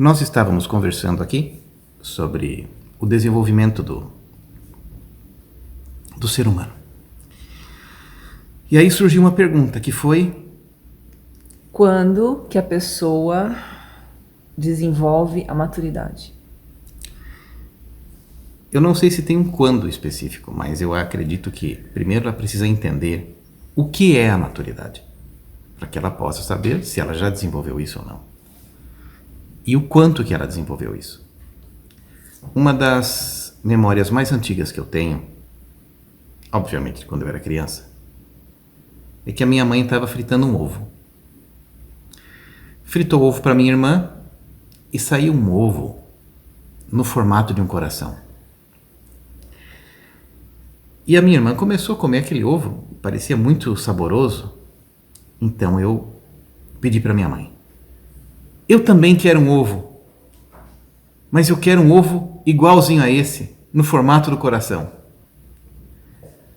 Nós estávamos conversando aqui sobre o desenvolvimento do ser humano. E aí surgiu uma pergunta que foi: quando que a pessoa desenvolve a maturidade? Eu não sei se tem um quando específico, mas eu acredito que primeiro ela precisa entender o que é a maturidade, para que ela possa saber se ela já desenvolveu isso ou não. E o quanto que ela desenvolveu isso. Uma das memórias mais antigas que eu tenho, obviamente quando eu era criança, é que a minha mãe estava fritando um ovo. Fritou o ovo para minha irmã e saiu um ovo no formato de um coração. E a minha irmã começou a comer aquele ovo, parecia muito saboroso. Então eu pedi para minha mãe: eu também quero um ovo, mas eu quero um ovo igualzinho a esse, no formato do coração.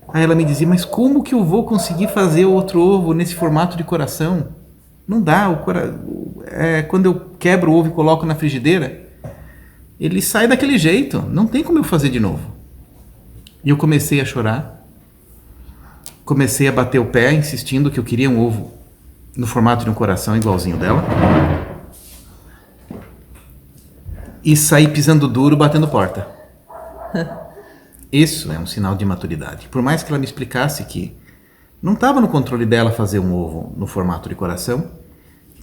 Aí ela me dizia: mas como que eu vou conseguir fazer outro ovo nesse formato de coração? Não dá, quando eu quebro o ovo e coloco na frigideira, ele sai daquele jeito, não tem como eu fazer de novo. E eu comecei a chorar, comecei a bater o pé, insistindo que eu queria um ovo no formato de um coração igualzinho dela. E saí pisando duro, batendo porta. Isso é um sinal de maturidade. Por mais que ela me explicasse que não estava no controle dela fazer um ovo no formato de coração,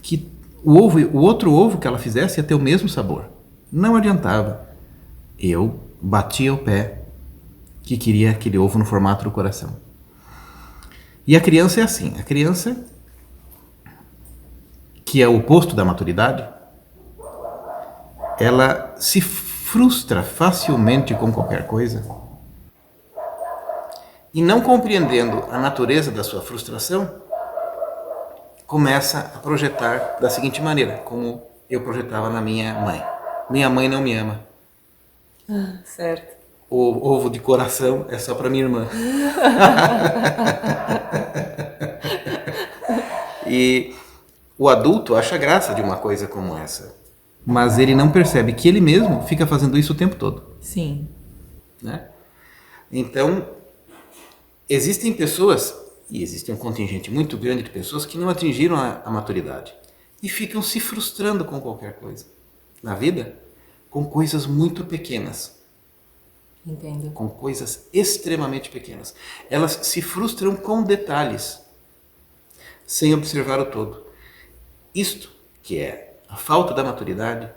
que o outro ovo que ela fizesse ia ter o mesmo sabor. Não adiantava. Eu batia o pé que queria aquele ovo no formato do coração. E a criança é assim. A criança, que é o oposto da maturidade, ela se frustra facilmente com qualquer coisa. E não compreendendo a natureza da sua frustração, começa a projetar da seguinte maneira, como eu projetava na minha mãe. Minha mãe não me ama. Certo. O ovo de coração é só para minha irmã. E o adulto acha graça de uma coisa como essa, mas ele não percebe que ele mesmo fica fazendo isso o tempo todo. Sim. Né? Então, existem pessoas, e existe um contingente muito grande de pessoas que não atingiram a maturidade e ficam se frustrando com qualquer coisa na vida, com coisas muito pequenas. Entendo. Com coisas extremamente pequenas. Elas se frustram com detalhes, sem observar o todo. Isto, que é a falta da maturidade,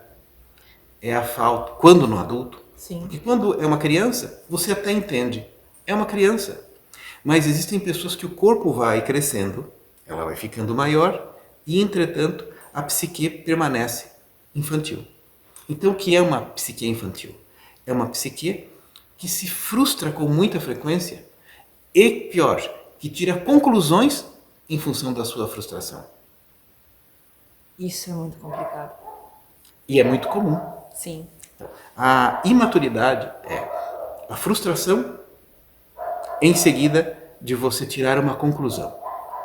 é a falta, quando no adulto, Sim. porque quando é uma criança, você até entende, é uma criança. Mas existem pessoas que o corpo vai crescendo, ela vai ficando maior, e entretanto a psique permanece infantil. Então o que é uma psique infantil? É uma psique que se frustra com muita frequência e, pior, que tira conclusões em função da sua frustração. Isso é muito complicado. E é muito comum. Sim. A imaturidade é a frustração em seguida de você tirar uma conclusão.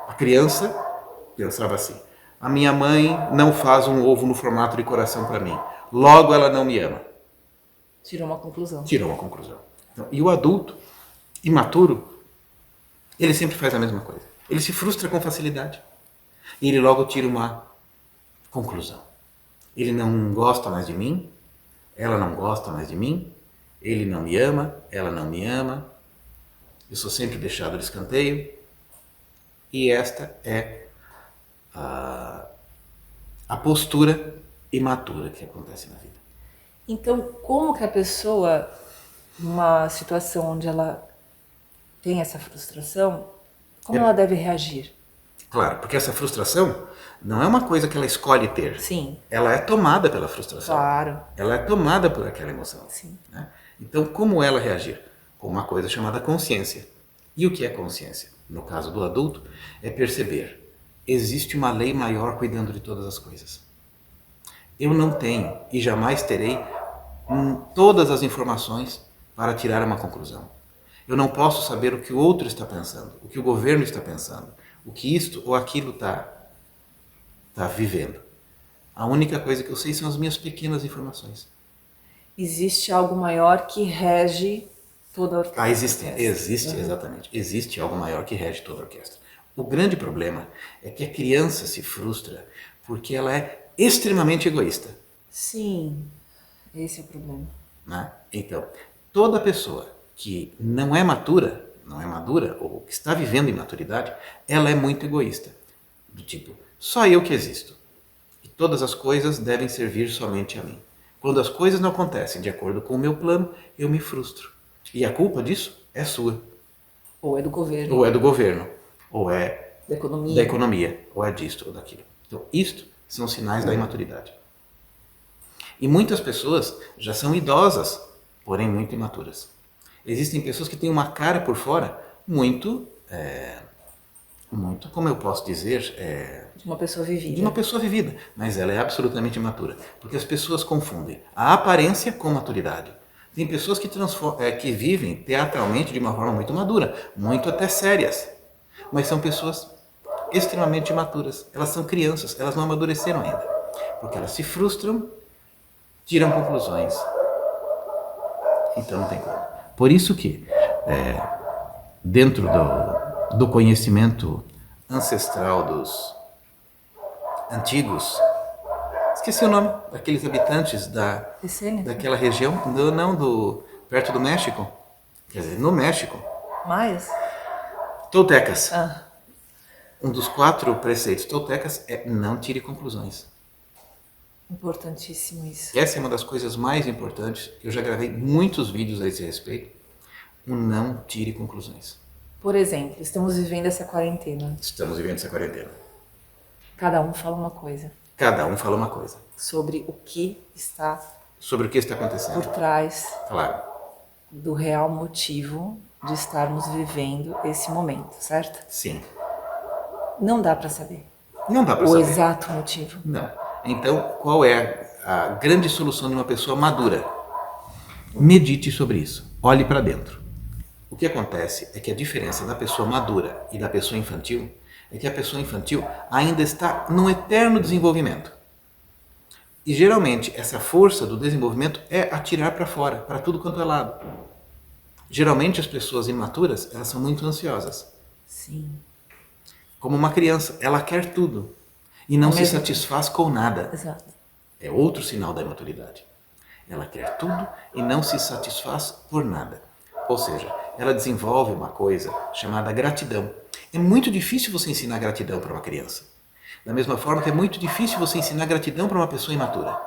A criança pensava assim: a minha mãe não faz um ovo no formato de coração para mim, logo ela não me ama. Tirou uma conclusão. Tirou uma conclusão. Então, e o adulto imaturo, ele sempre faz a mesma coisa. Ele se frustra com facilidade. E ele logo tira uma conclusão. Ele não gosta mais de mim, ela não gosta mais de mim, ele não me ama, ela não me ama, eu sou sempre deixado de escanteio. E esta é a postura imatura que acontece na vida. Então, como que a pessoa, numa situação onde ela tem essa frustração, como ela deve reagir? Claro, porque essa frustração não é uma coisa que ela escolhe ter. Sim. Ela é tomada pela frustração. Claro. Ela é tomada por aquela emoção. Sim. Né? Então, como ela reagir? Com uma coisa chamada consciência. E o que é consciência? No caso do adulto, é perceber: existe uma lei maior cuidando de todas as coisas. Eu não tenho e jamais terei todas as informações para tirar uma conclusão. Eu não posso saber o que o outro está pensando, o que o governo está pensando, o que isto ou aquilo está vivendo. A única coisa que eu sei são as minhas pequenas informações. Existe algo maior que rege toda a orquestra. Existe, exatamente. Existe algo maior que rege toda a orquestra. O grande problema é que a criança se frustra porque ela é extremamente egoísta. Sim, esse é o problema. Né? Então, toda pessoa que não é madura ou que está vivendo imaturidade, ela é muito egoísta. Do tipo, só eu que existo. E todas as coisas devem servir somente a mim. Quando as coisas não acontecem de acordo com o meu plano, eu me frustro. E a culpa disso é sua. Ou é do governo. Ou é do governo. Ou é da economia. Ou é disto ou daquilo. Então, isto são sinais da imaturidade. E muitas pessoas já são idosas, porém muito imaturas. Existem pessoas que têm uma cara por fora muito, como eu posso dizer, De uma pessoa vivida. de uma pessoa vivida, mas ela é absolutamente imatura, porque as pessoas confundem a aparência com maturidade. Tem pessoas que vivem teatralmente de uma forma muito madura, muito até sérias, mas são pessoas extremamente imaturas. Elas são crianças, elas não amadureceram ainda, porque elas se frustram, tiram conclusões. Então não tem como. Por isso que, dentro do conhecimento ancestral dos antigos, esqueci o nome daqueles habitantes daquela região, perto do México, quer dizer, no México, Maias? toltecas. Um dos 4 preceitos toltecas é não tire conclusões. Importantíssimo isso. Essa é uma das coisas mais importantes. Eu já gravei muitos vídeos a esse respeito. O não tire conclusões. Por exemplo, estamos vivendo essa quarentena. Estamos vivendo essa quarentena. Cada um fala uma coisa. Cada um fala uma coisa. Sobre o que está acontecendo. Por trás Claro. do real motivo de estarmos vivendo esse momento, certo? Sim. Não dá para saber. Não dá para o saber. exato motivo. Não. Então, qual é a grande solução de uma pessoa madura? Medite sobre isso. Olhe para dentro. O que acontece é que a diferença da pessoa madura e da pessoa infantil é que a pessoa infantil ainda está num eterno desenvolvimento. E geralmente essa força do desenvolvimento é atirar para fora, para tudo quanto é lado. Geralmente as pessoas imaturas, elas são muito ansiosas. Sim. Como uma criança, ela quer tudo e não se satisfaz com nada. Exato. É outro sinal da imaturidade. Ela quer tudo e não se satisfaz por nada. Ou seja, ela desenvolve uma coisa chamada gratidão. É muito difícil você ensinar gratidão para uma criança. Da mesma forma que é muito difícil você ensinar gratidão para uma pessoa imatura.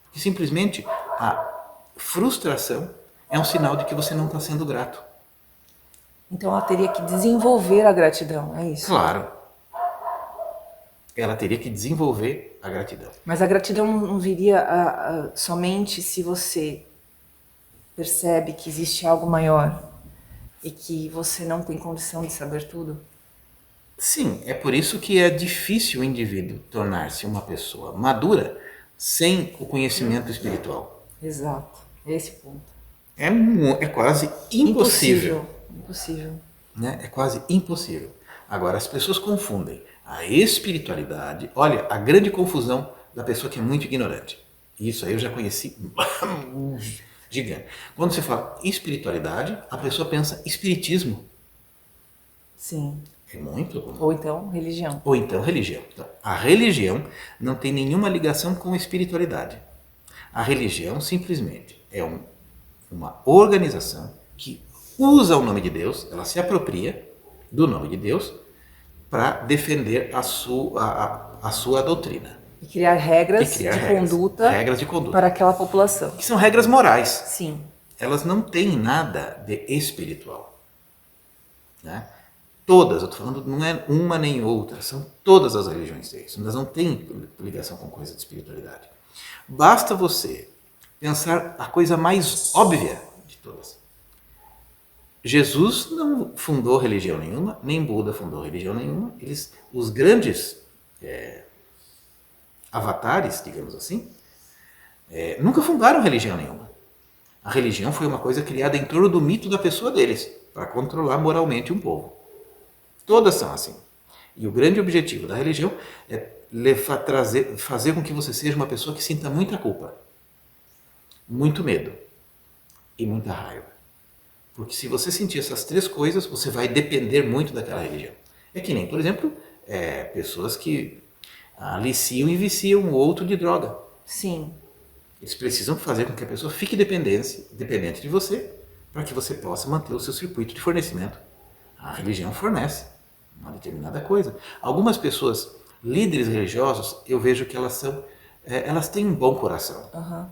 Porque simplesmente a frustração é um sinal de que você não está sendo grato. Então ela teria que desenvolver a gratidão, é isso? Claro. Ela teria que desenvolver a gratidão. Mas a gratidão não viria somente se você percebe que existe algo maior e que você não tem condição de saber tudo? Sim, é por isso que é difícil o indivíduo tornar-se uma pessoa madura sem o conhecimento espiritual. Exato, esse ponto. É quase impossível. Impossível. Né? É quase impossível. Agora, as pessoas confundem a espiritualidade. Olha, a grande confusão da pessoa que é muito ignorante. Isso aí eu já conheci gigante. Quando você fala espiritualidade, a pessoa pensa espiritismo. Sim. É muito. Ou então religião. Ou então religião. Então, a religião não tem nenhuma ligação com a espiritualidade. A religião simplesmente é uma organização que usa o nome de Deus, ela se apropria do nome de Deus para defender a sua doutrina. E criar regras de conduta para aquela população. Que são regras morais. Sim. Elas não têm nada de espiritual. Né? Todas, eu estou falando, não é uma nem outra, são todas as religiões isso. Elas não têm ligação com coisa de espiritualidade. Basta você pensar a coisa mais óbvia de todas. Jesus não fundou religião nenhuma, nem Buda fundou religião nenhuma. Os grandes avatares, digamos assim, nunca fundaram religião nenhuma. A religião foi uma coisa criada em torno do mito da pessoa deles, para controlar moralmente um povo. Todas são assim. E o grande objetivo da religião é fazer com que você seja uma pessoa que sinta muita culpa, muito medo e muita raiva. Porque se você sentir essas três coisas, você vai depender muito daquela religião. É que nem, por exemplo, pessoas que aliciam e viciam o outro de droga. Sim. Eles precisam fazer com que a pessoa fique dependente de você, para que você possa manter o seu circuito de fornecimento. A religião fornece uma determinada coisa. Algumas pessoas, líderes religiosos, eu vejo que elas têm um bom coração. Uhum.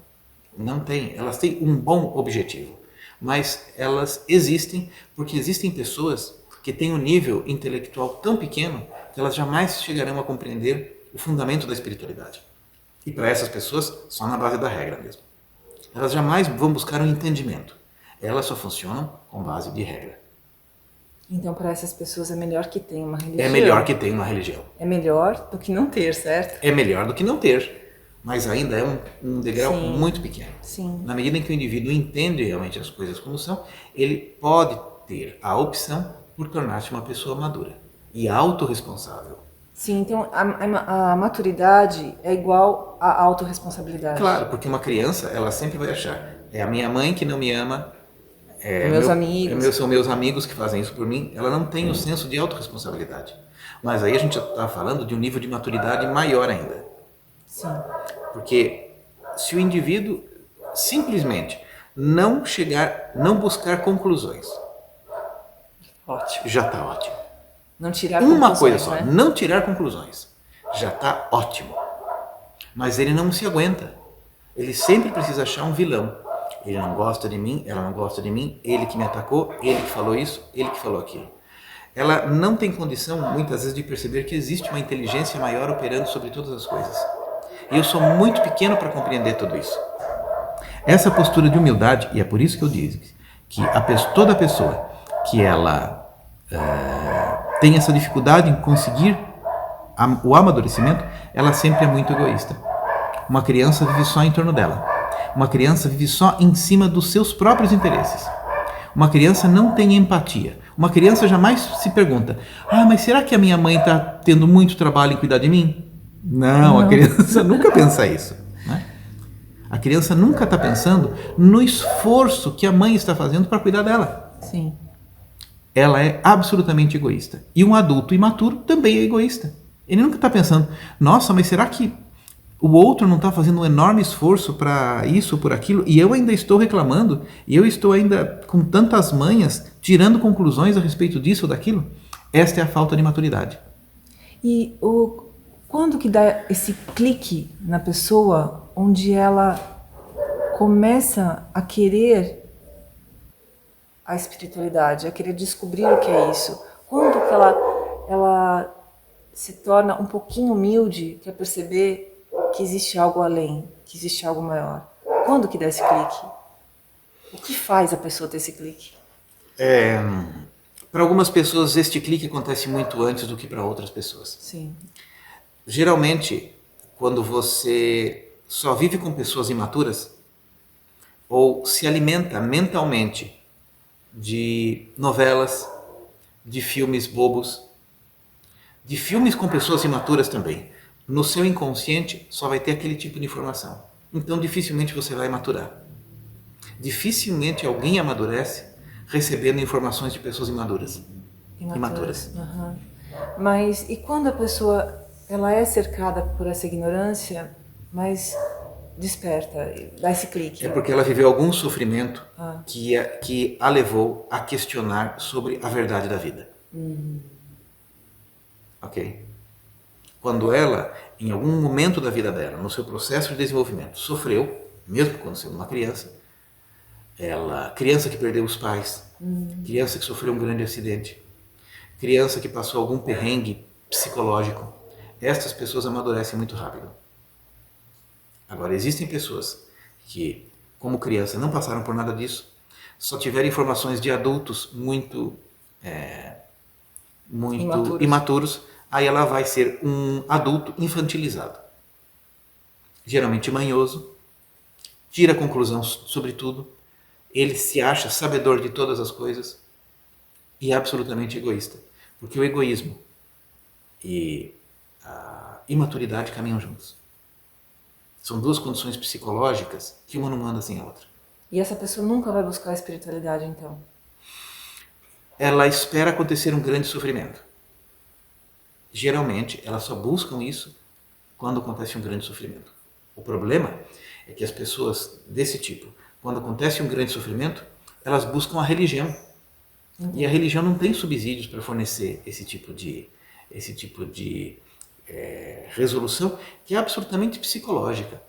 Não têm, elas têm um bom objetivo. Mas elas existem porque existem pessoas que têm um nível intelectual tão pequeno que elas jamais chegarão a compreender o fundamento da espiritualidade. E para essas pessoas, só na base da regra mesmo. Elas jamais vão buscar um entendimento. Elas só funcionam com base de regra. Então, para essas pessoas é melhor que tenha uma religião. É melhor que tenha uma religião. É melhor do que não ter, certo? É melhor do que não ter. Mas ainda é um degrau Sim. muito pequeno. Sim. Na medida em que o indivíduo entende realmente as coisas como são, ele pode ter a opção por tornar-se uma pessoa madura e autorresponsável. Sim, então a maturidade é igual à autorresponsabilidade. Claro, porque uma criança, ela sempre vai achar, é a minha mãe que não me ama, amigos. são meus amigos que fazem isso por mim. Ela não tem o senso de autorresponsabilidade. Mas aí a gente está falando de um nível de maturidade maior ainda. Sim. Porque se o indivíduo simplesmente não buscar conclusões, Ótimo. já está ótimo. Não tirar Uma conclusões, coisa só, né? não tirar conclusões, já está ótimo. Mas ele não se aguenta. Ele sempre precisa achar um vilão. Ele não gosta de mim, ela não gosta de mim, ele que me atacou, ele que falou isso, ele que falou aquilo. Ela não tem condição, muitas vezes, de perceber que existe uma inteligência maior operando sobre todas as coisas. E eu sou muito pequeno para compreender tudo isso. Essa postura de humildade, e é por isso que eu disse que toda pessoa que ela tem essa dificuldade em conseguir o amadurecimento, ela sempre é muito egoísta. Uma criança vive só em torno dela. Uma criança vive só em cima dos seus próprios interesses. Uma criança não tem empatia. Uma criança jamais se pergunta: mas será que a minha mãe está tendo muito trabalho em cuidar de mim? Não, a criança nunca pensa isso. Né? A criança nunca está pensando no esforço que a mãe está fazendo para cuidar dela. Sim. Ela é absolutamente egoísta. E um adulto imaturo também é egoísta. Ele nunca está pensando: nossa, mas será que o outro não está fazendo um enorme esforço para isso, por aquilo, e eu ainda estou reclamando, e eu estou ainda com tantas manhas, tirando conclusões a respeito disso ou daquilo? Esta é a falta de maturidade. E quando que dá esse clique na pessoa, onde ela começa a querer a espiritualidade, a querer descobrir o que é isso? Quando que ela se torna um pouquinho humilde, quer perceber que existe algo além, que existe algo maior? Quando que dá esse clique? O que faz a pessoa ter esse clique? Para algumas pessoas, este clique acontece muito antes do que para outras pessoas. Sim. Geralmente, quando você só vive com pessoas imaturas, ou se alimenta mentalmente de novelas, de filmes bobos, de filmes com pessoas imaturas também, no seu inconsciente só vai ter aquele tipo de informação. Então dificilmente você vai maturar. Dificilmente alguém amadurece recebendo informações de pessoas imaturas. Uhum. Mas e quando a pessoa ela é cercada por essa ignorância, mas desperta, dá esse clique? É porque ela viveu algum sofrimento que a levou a questionar sobre a verdade da vida. Ok? Quando ela, em algum momento da vida dela, no seu processo de desenvolvimento, sofreu, mesmo quando sendo uma criança, criança que perdeu os pais, criança que sofreu um grande acidente, criança que passou algum perrengue psicológico, estas pessoas amadurecem muito rápido. Agora, existem pessoas que, como criança, não passaram por nada disso, só tiveram informações de adultos muito imaturos. Aí ela vai ser um adulto infantilizado. Geralmente manhoso, tira conclusão sobre tudo, ele se acha sabedor de todas as coisas e é absolutamente egoísta. Porque o egoísmo e imaturidade caminham juntos. São duas condições psicológicas que uma não anda sem a outra. E essa pessoa nunca vai buscar a espiritualidade, então? Ela espera acontecer um grande sofrimento. Geralmente, elas só buscam isso quando acontece um grande sofrimento. O problema é que as pessoas desse tipo, quando acontece um grande sofrimento, elas buscam a religião. E a religião não tem subsídios para fornecer esse tipo de resolução, que é absolutamente psicológica.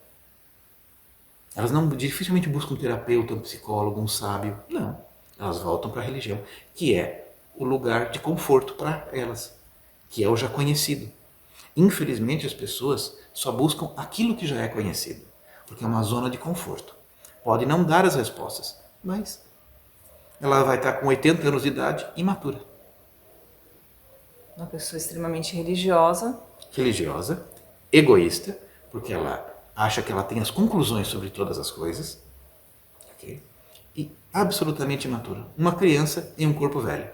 Elas dificilmente buscam um terapeuta, um psicólogo, um sábio. Não. Elas voltam para a religião, que é o lugar de conforto para elas, que é o já conhecido. Infelizmente, as pessoas só buscam aquilo que já é conhecido, porque é uma zona de conforto. Pode não dar as respostas, mas ela vai estar com 80 anos de idade, imatura. Uma pessoa extremamente religiosa. Religiosa, egoísta, porque ela acha que ela tem as conclusões sobre todas as coisas, okay? E absolutamente imatura. Uma criança em um corpo velho.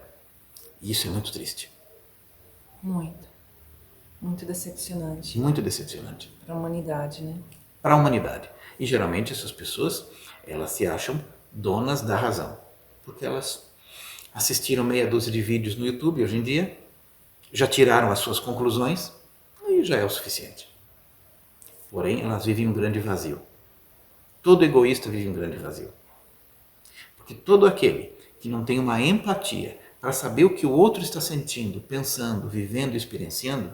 E isso é muito triste. Muito. Muito decepcionante. Muito decepcionante. Para a humanidade, né? Para a humanidade. E geralmente essas pessoas, elas se acham donas da razão. Porque elas assistiram meia dúzia de vídeos no YouTube hoje em dia, já tiraram as suas conclusões, e já é o suficiente. Porém, elas vivem um grande vazio. Todo egoísta vive um grande vazio. Porque todo aquele que não tem uma empatia para saber o que o outro está sentindo, pensando, vivendo e experienciando,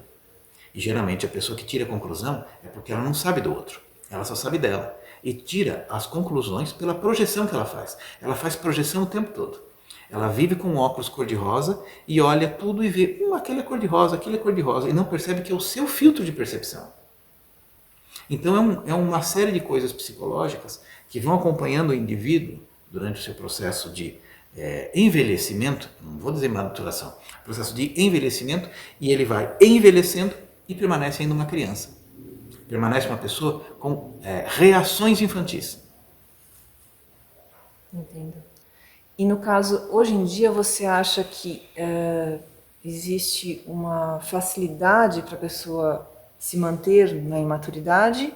e geralmente a pessoa que tira a conclusão é porque ela não sabe do outro, ela só sabe dela. E tira as conclusões pela projeção que ela faz. Ela faz projeção o tempo todo. Ela vive com um óculos cor-de-rosa e olha tudo e vê, aquele é cor-de-rosa, aquele é cor-de-rosa, e não percebe que é o seu filtro de percepção. Então é uma série de coisas psicológicas que vão acompanhando o indivíduo durante o seu processo de envelhecimento, não vou dizer maturação, processo de envelhecimento, e ele vai envelhecendo e permanece ainda uma criança. Permanece uma pessoa com reações infantis. Entendo. E no caso, hoje em dia, você acha que existe uma facilidade para a pessoa se manter na imaturidade,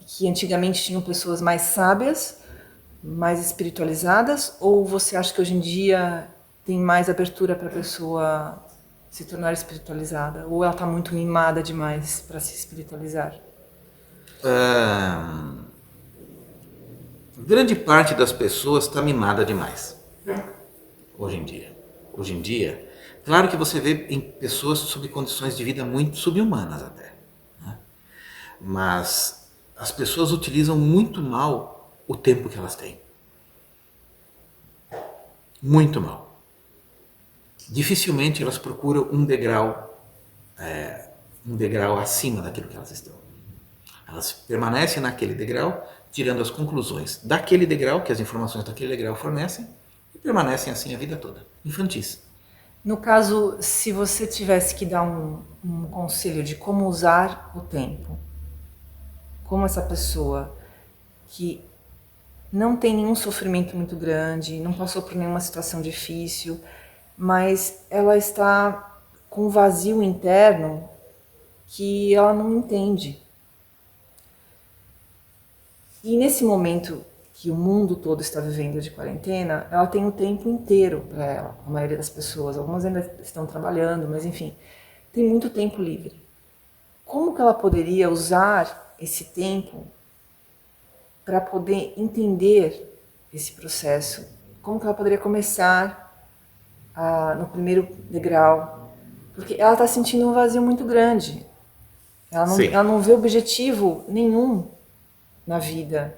que antigamente tinham pessoas mais sábias, mais espiritualizadas, ou você acha que hoje em dia tem mais abertura para a pessoa se tornar espiritualizada, ou ela está muito mimada demais para se espiritualizar? Grande parte das pessoas está mimada demais hoje em dia. Hoje em dia, claro que você vê em pessoas sob condições de vida muito subhumanas até, né? Mas as pessoas utilizam muito mal o tempo que elas têm. Muito mal. Dificilmente elas procuram um degrau acima daquilo que elas estão. Elas permanecem naquele degrau, tirando as conclusões daquele degrau, que as informações daquele degrau fornecem, e permanecem assim a vida toda, infantis. No caso, se você tivesse que dar um conselho de como usar o tempo, como essa pessoa que não tem nenhum sofrimento muito grande, não passou por nenhuma situação difícil, mas ela está com um vazio interno que ela não entende. E nesse momento que o mundo todo está vivendo de quarentena, ela tem o tempo inteiro para ela, a maioria das pessoas. Algumas ainda estão trabalhando, mas enfim, tem muito tempo livre. Como que ela poderia usar esse tempo para poder entender esse processo? Como que ela poderia começar no primeiro degrau? Porque ela está sentindo um vazio muito grande. Ela não vê objetivo nenhum na vida.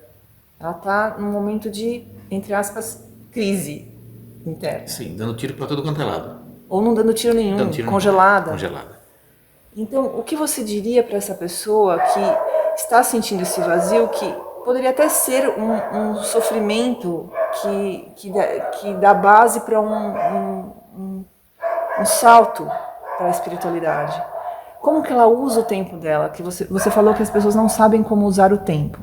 Ela está num momento de, entre aspas, crise interna. Sim, dando tiro para todo quanto é lado. Ou não dando tiro nenhum, congelada. Congelada. Então, o que você diria para essa pessoa que está sentindo esse vazio, que poderia até ser um sofrimento que dá base para um salto para a espiritualidade? Como que ela usa o tempo dela? Que você falou que as pessoas não sabem como usar o tempo.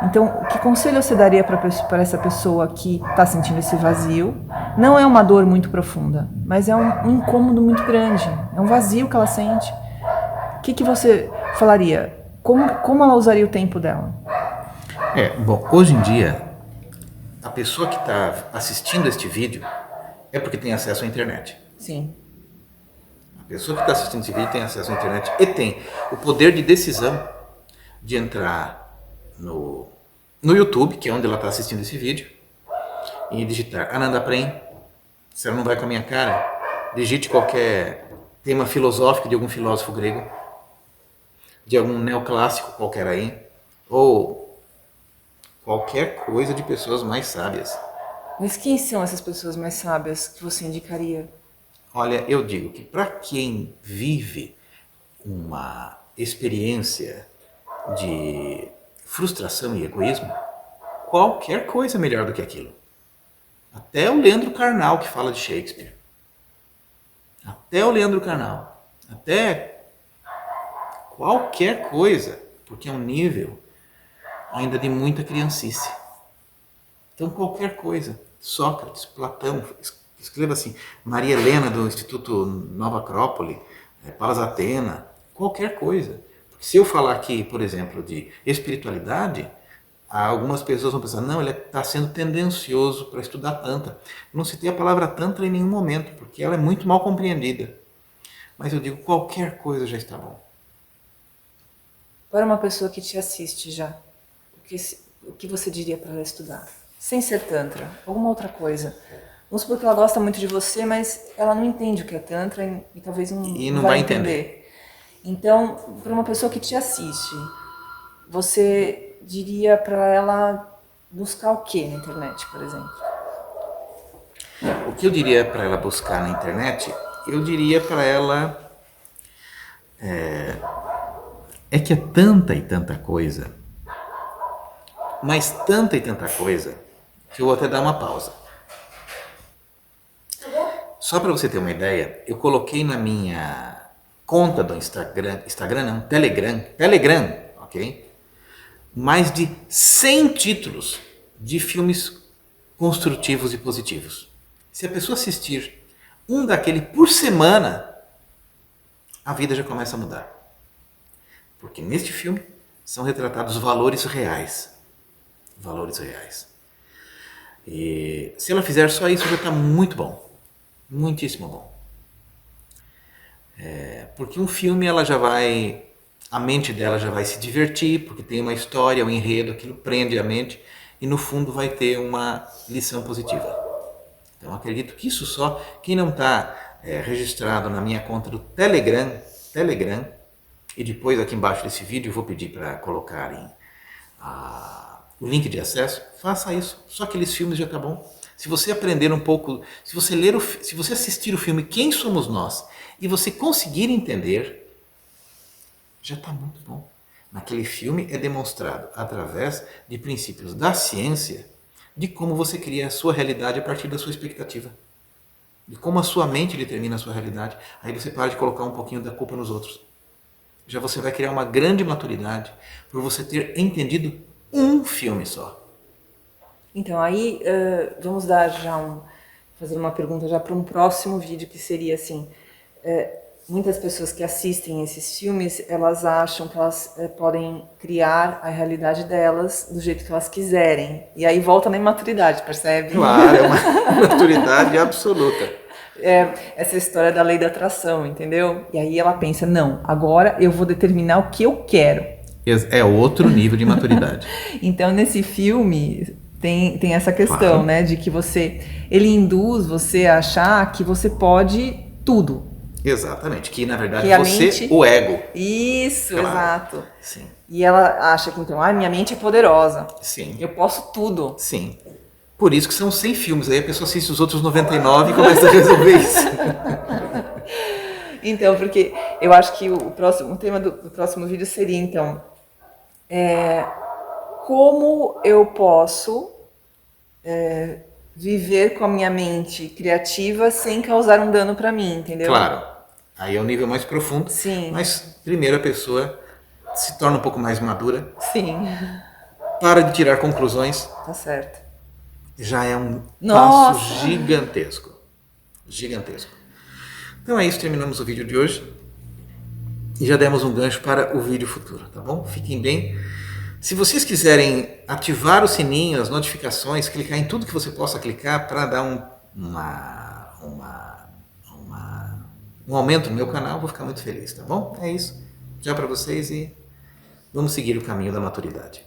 Então, que conselho você daria para essa pessoa que está sentindo esse vazio? Não é uma dor muito profunda, mas é um incômodo muito grande. É um vazio que ela sente. que você falaria? Como ela usaria o tempo dela? Bom, hoje em dia, a pessoa que está assistindo este vídeo é porque tem acesso à internet. Sim. A pessoa que está assistindo esse vídeo tem acesso à internet e tem o poder de decisão de entrar no YouTube, que é onde ela está assistindo esse vídeo, e digitar Ananda Prem. Se ela não vai com a minha cara, digite qualquer tema filosófico de algum filósofo grego, de algum neoclássico qualquer aí, ou qualquer coisa de pessoas mais sábias. Mas quem são essas pessoas mais sábias que você indicaria? Olha, eu digo que para quem vive uma experiência de frustração e egoísmo, qualquer coisa é melhor do que aquilo. Até o Leandro Carnal que fala de Shakespeare. Até o Leandro Carnal. Até qualquer coisa, porque é um nível ainda de muita criancice. Então qualquer coisa. Sócrates, Platão, escreva assim, Maria Helena do Instituto Nova Acrópole, Palas Atena, qualquer coisa. Porque se eu falar aqui, por exemplo, de espiritualidade, algumas pessoas vão pensar, não, ele está sendo tendencioso para estudar Tantra. Eu não citei a palavra Tantra em nenhum momento, porque ela é muito mal compreendida. Mas eu digo, qualquer coisa já está bom. Para uma pessoa que te assiste já, o que você diria para ela estudar? Sem ser Tantra, alguma outra coisa. Vamos supor que ela gosta muito de você, mas ela não entende o que é Tantra e talvez não vai entender. Então, para uma pessoa que te assiste, você diria para ela buscar o que na internet, por exemplo? O que eu diria para ela buscar na internet, eu diria para ela é que é tanta e tanta coisa, mas tanta e tanta coisa, que eu vou até dar uma pausa. Só para você ter uma ideia, eu coloquei na minha conta do Instagram não, Telegram, ok? Mais de 100 títulos de filmes construtivos e positivos. Se a pessoa assistir um daquele por semana, a vida já começa a mudar. Porque neste filme são retratados valores reais. Valores reais. E se ela fizer só isso, já está muito bom. Muitíssimo bom. Porque um filme, a mente dela já vai se divertir, porque tem uma história, um enredo, aquilo prende a mente, e no fundo vai ter uma lição positiva. Então acredito que isso só, quem não está registrado na minha conta do Telegram, e depois aqui embaixo desse vídeo eu vou pedir para colocarem o link de acesso, faça isso. Só aqueles filmes já está bom. Se você aprender um pouco, se você assistir o filme Quem Somos Nós e você conseguir entender, já está muito bom. Naquele filme é demonstrado através de princípios da ciência de como você cria a sua realidade a partir da sua expectativa. De como a sua mente determina a sua realidade. Aí você para de colocar um pouquinho da culpa nos outros. Já você vai criar uma grande maturidade por você ter entendido um filme só. Então, aí vamos fazer uma pergunta já para um próximo vídeo, que seria assim, muitas pessoas que assistem esses filmes, elas acham que elas podem criar a realidade delas do jeito que elas quiserem. E aí volta na imaturidade, percebe? Claro, é uma maturidade absoluta. Essa história da lei da atração, entendeu? E aí ela pensa, não, agora eu vou determinar o que eu quero. É outro nível de maturidade. Então, nesse filme, tem essa questão, né? De que ele induz você a achar que você pode tudo. Exatamente, que na verdade que você, o ego. Isso, claro. Exato. Sim. E ela acha que então, minha mente é poderosa. Sim. Eu posso tudo. Sim. Por isso que são 100 filmes, aí a pessoa assiste os outros 99 e começa a resolver isso. Então, porque eu acho que o tema do próximo vídeo seria, então, como eu posso viver com a minha mente criativa sem causar um dano para mim, entendeu? Claro. Aí é um nível mais profundo. Sim. Mas primeiro a pessoa se torna um pouco mais madura. Sim. Para de tirar conclusões. Tá certo. Já é um passo gigantesco. Gigantesco. Então é isso, terminamos o vídeo de hoje. E já demos um gancho para o vídeo futuro, tá bom? Fiquem bem. Se vocês quiserem ativar o sininho, as notificações, clicar em tudo que você possa clicar para dar um aumento no meu canal, vou ficar muito feliz, tá bom? É isso. Já para vocês e vamos seguir o caminho da maturidade.